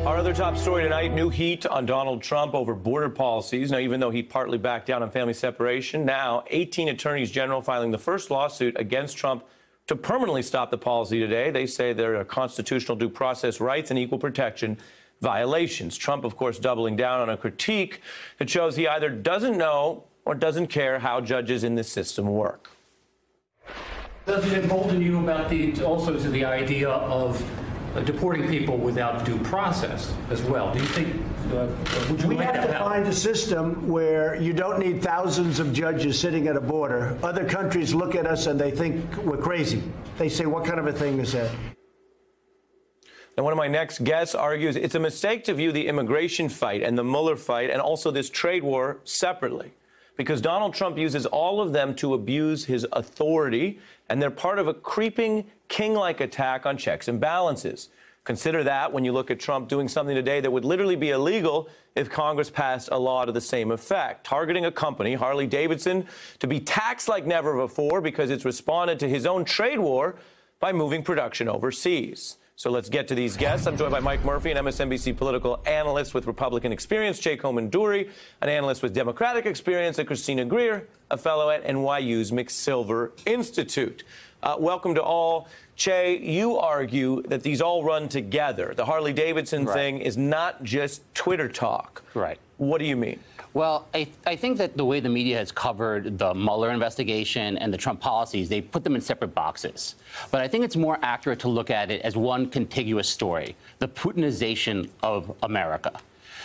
Our other top story tonight, new heat on Donald Trump over border policies. Now, even though he partly backed down on family separation, now 18 attorneys general filing the first lawsuit against Trump to permanently stop the policy today. They say there are constitutional due process rights and equal protection violations. Trump, of course, doubling down on a critique that shows he either doesn't know or doesn't care how judges in this system work. Does it embolden you about also to the idea of deporting people without due process as well? Do you think would you we like have that to find a system where you don't need thousands of judges sitting at a border? Other countries look at us and they think we're crazy. They say, what kind of a thing is that? And one of my next guests argues it's a mistake to view the immigration fight and the Mueller fight and also this trade war separately, because Donald Trump uses all of them to abuse his authority, and they're part of a creeping king-like attack on checks and balances. Consider that when you look at Trump doing something today that would literally be illegal if Congress passed a law to the same effect, targeting a company, Harley-Davidson, to be taxed like never before because it's responded to his own trade war by moving production overseas. So let's get to these guests. I'm joined by Mike Murphy, an MSNBC political analyst with Republican experience, Jake Homan-Duri, an analyst with Democratic experience, and Christina Greer, a fellow at NYU's McSilver Institute. Welcome to all. Che, you argue that these all run together. The Harley-Davidson thing is not just Twitter talk. Right. What do you mean? Well, I think that the way the media has covered the Mueller investigation and the Trump policies, they put them in separate boxes. But I think it's more accurate to look at it as one contiguous story, the Putinization of America.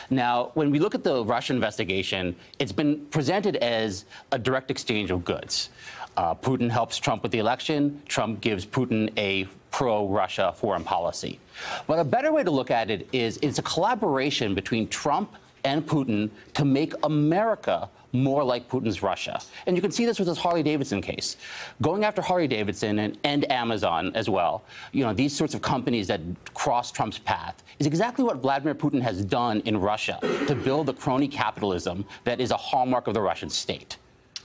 Now, when we look at the Russia investigation, it's been presented as a direct exchange of goods. Putin helps Trump with the election. Trump gives Putin a pro-Russia foreign policy. But a better way to look at it is it's a collaboration between Trump and Putin to make America more like Putin's Russia. And you can see this with this Harley-Davidson case. Going after Harley-Davidson and Amazon as well, you know, these sorts of companies that cross Trump's path is exactly what Vladimir Putin has done in Russia to build the crony capitalism that is a hallmark of the Russian state.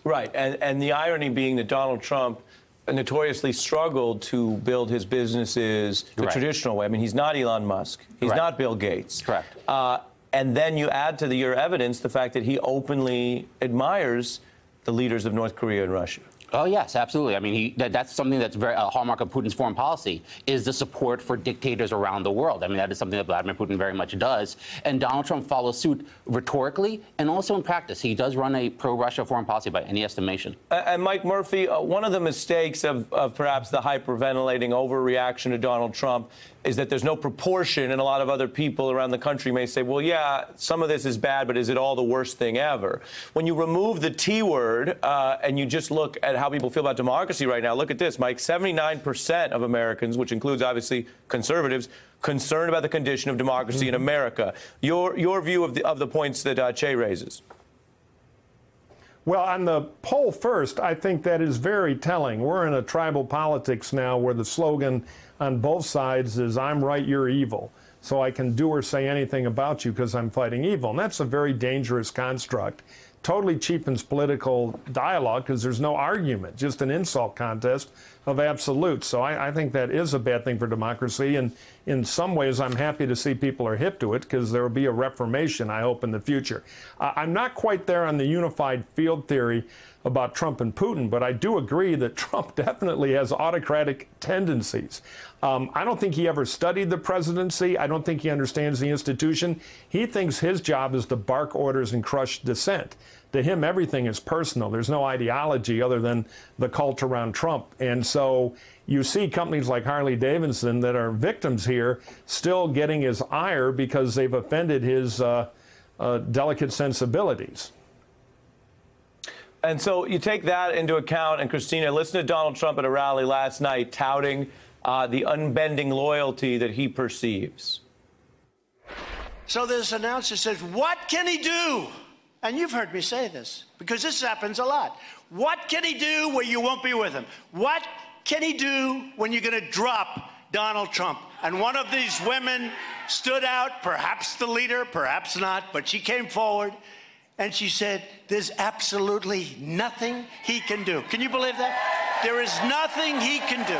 Right, and the irony being that Donald Trump notoriously struggled to build his businesses the traditional way. I mean, he's not Elon Musk. He's not Bill Gates. Correct. And then you add to your evidence the fact that he openly admires the leaders of North Korea and Russia. Oh, yes, absolutely. I mean, that's something that's very a hallmark of Putin's foreign policy, is the support for dictators around the world. I mean, that is something that Vladimir Putin very much does. And Donald Trump follows suit rhetorically and also in practice. He does run a pro-Russia foreign policy by any estimation. And Mike Murphy, one of the mistakes of perhaps the hyperventilating overreaction to Donald Trump is that there's no proportion, and a lot of other people around the country may say, well, yeah, some of this is bad, but is it all the worst thing ever? When you remove the T word and you just look at how people feel about democracy right now, look at this, Mike, 79% of Americans, which includes obviously conservatives, concerned about the condition of democracy in America. Your view of the points that Che raises. Well, on the poll first, I think that is very telling. We're in a tribal politics now where the slogan on both sides is, I'm right, you're evil. So I can do or say anything about you because I'm fighting evil. And that's a very dangerous construct. Totally cheapens political dialogue because there's no argument, just an insult contest of absolutes. So I think that is a bad thing for democracy. And in some ways, I'm happy to see people are hip to it because there will be a reformation, I hope, in the future. I'm not quite there on the unified field theory about Trump and Putin, but I do agree that Trump definitely has autocratic tendencies. I don't think he ever studied the presidency. I don't think he understands the institution. He thinks his job is to bark orders and crush dissent. To him, everything is personal. There's no ideology other than the cult around Trump. And so you see companies like Harley-Davidson that are victims here still getting his ire because they've offended his delicate sensibilities. And so you take that into account, and Christina, listen to Donald Trump at a rally last night touting the unbending loyalty that he perceives. So this announcer says, what can he do? And you've heard me say this, because this happens a lot. What can he do where you won't be with him? What can he do when you're going to drop Donald Trump? And one of these women stood out, perhaps the leader, perhaps not, but she came forward and she said, there's absolutely nothing he can do. Can you believe that? There is nothing he can do.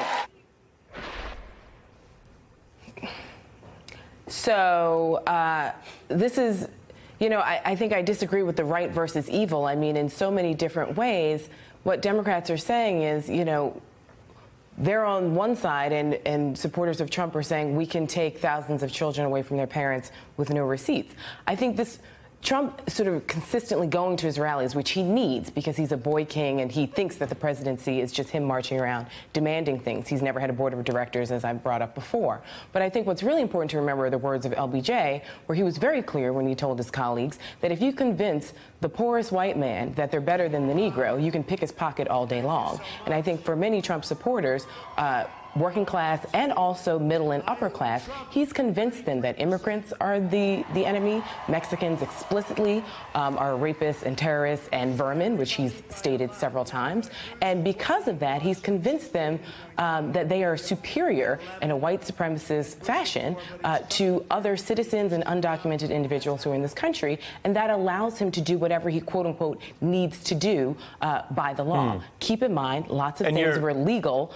So this is, you know, I think I disagree with the right versus evil. I mean, in so many different ways, what Democrats are saying is, you know, they're on one side, and supporters of Trump are saying we can take thousands of children away from their parents with no receipts. I think Trump sort of consistently going to his rallies, which he needs because he's a boy king and he thinks that the presidency is just him marching around demanding things. He's never had a board of directors, as I've brought up before. But I think what's really important to remember are the words of LBJ, where he was very clear when he told his colleagues that if you convince the poorest white man that they're better than the Negro, you can pick his pocket all day long. And I think for many Trump supporters, working class and also middle and upper class, he's convinced them that immigrants are the enemy. Mexicans explicitly are rapists and terrorists and vermin, which he's stated several times. And because of that, he's convinced them that they are superior in a white supremacist fashion to other citizens and undocumented individuals who are in this country. And that allows him to do whatever he, quote unquote, needs to do by the law. Keep in mind, lots of things were legal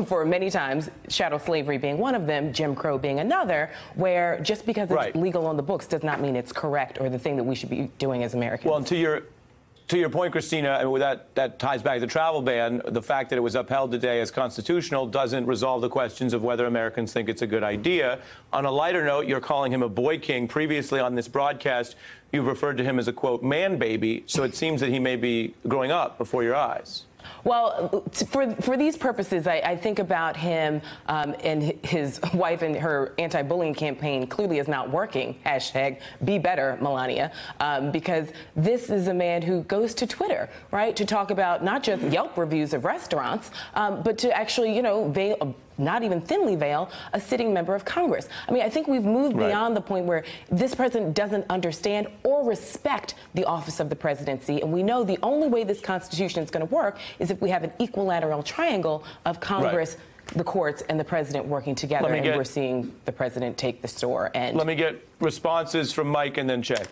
for many times, chattel slavery being one of them, Jim Crow being another, where just because it's legal on the books does not mean it's correct or the thing that we should be doing as Americans. Well, and to your point, Christina, and that ties back to the travel ban. The fact that it was upheld today as constitutional doesn't resolve the questions of whether Americans think it's a good idea. On a lighter note, you're calling him a boy king. Previously on this broadcast, you've referred to him as a, quote, man baby. So it seems that he may be growing up before your eyes. Well, for these purposes, I think about him and his wife, and her anti-bullying campaign clearly is not working. Hashtag be better, Melania, because this is a man who goes to Twitter, right, to talk about not just Yelp reviews of restaurants, but to actually, you know, not even thinly veil a sitting member of Congress. I mean, I think we've moved beyond the point where this president doesn't understand or respect the office of the presidency. And we know the only way this Constitution is going to work is if we have an equilateral triangle of Congress, the courts, and the president working together. And we're seeing the president take the store. And let me get responses from Mike and then Che.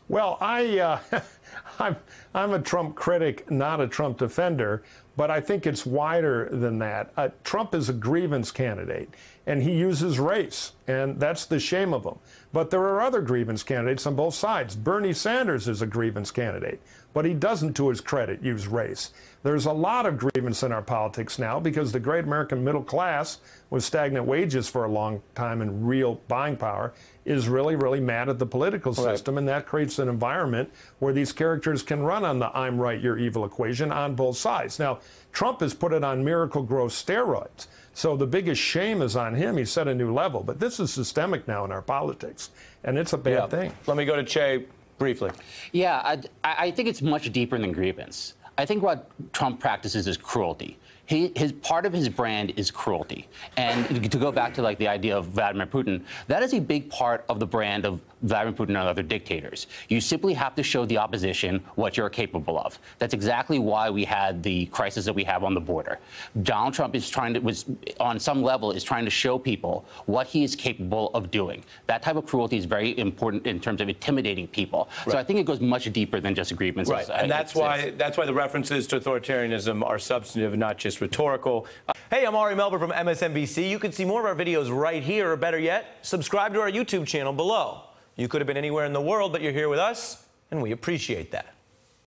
Well, I'm a Trump critic, not a Trump defender, but I think it's wider than that. Trump is a grievance candidate, and he uses race, and that's the shame of him. But there are other grievance candidates on both sides. Bernie Sanders is a grievance candidate, but he doesn't, to his credit, use race. There's a lot of grievance in our politics now because the great American middle class, with stagnant wages for a long time and real buying power, is really, really mad at the political system, and that creates an environment where these characters can run on the I'm right, you're evil equation on both sides. Now, Trump has put it on Miracle-Gro steroids, so the biggest shame is on him. He set a new level, but this is systemic now in our politics, and it's a bad thing. Let me go to Che briefly. Yeah, I think it's much deeper than grievance. I think what Trump practices is cruelty. His part of his brand is cruelty. And to go back to like the idea of Vladimir Putin, that is a big part of the brand of Vladimir Putin and other dictators. You simply have to show the opposition what you're capable of. That's exactly why we had the crisis that we have on the border. Donald Trump is on some level, is trying to show people what he is capable of doing. That type of cruelty is very important in terms of intimidating people. So I think it goes much deeper than just grievances. Right, and that's why the references to authoritarianism are substantive, not just rhetorical. Hey, I'm Ari Melber from MSNBC. You can see more of our videos right here, or better yet, subscribe to our YouTube channel below. You could have been anywhere in the world, but you're here with us, and we appreciate that.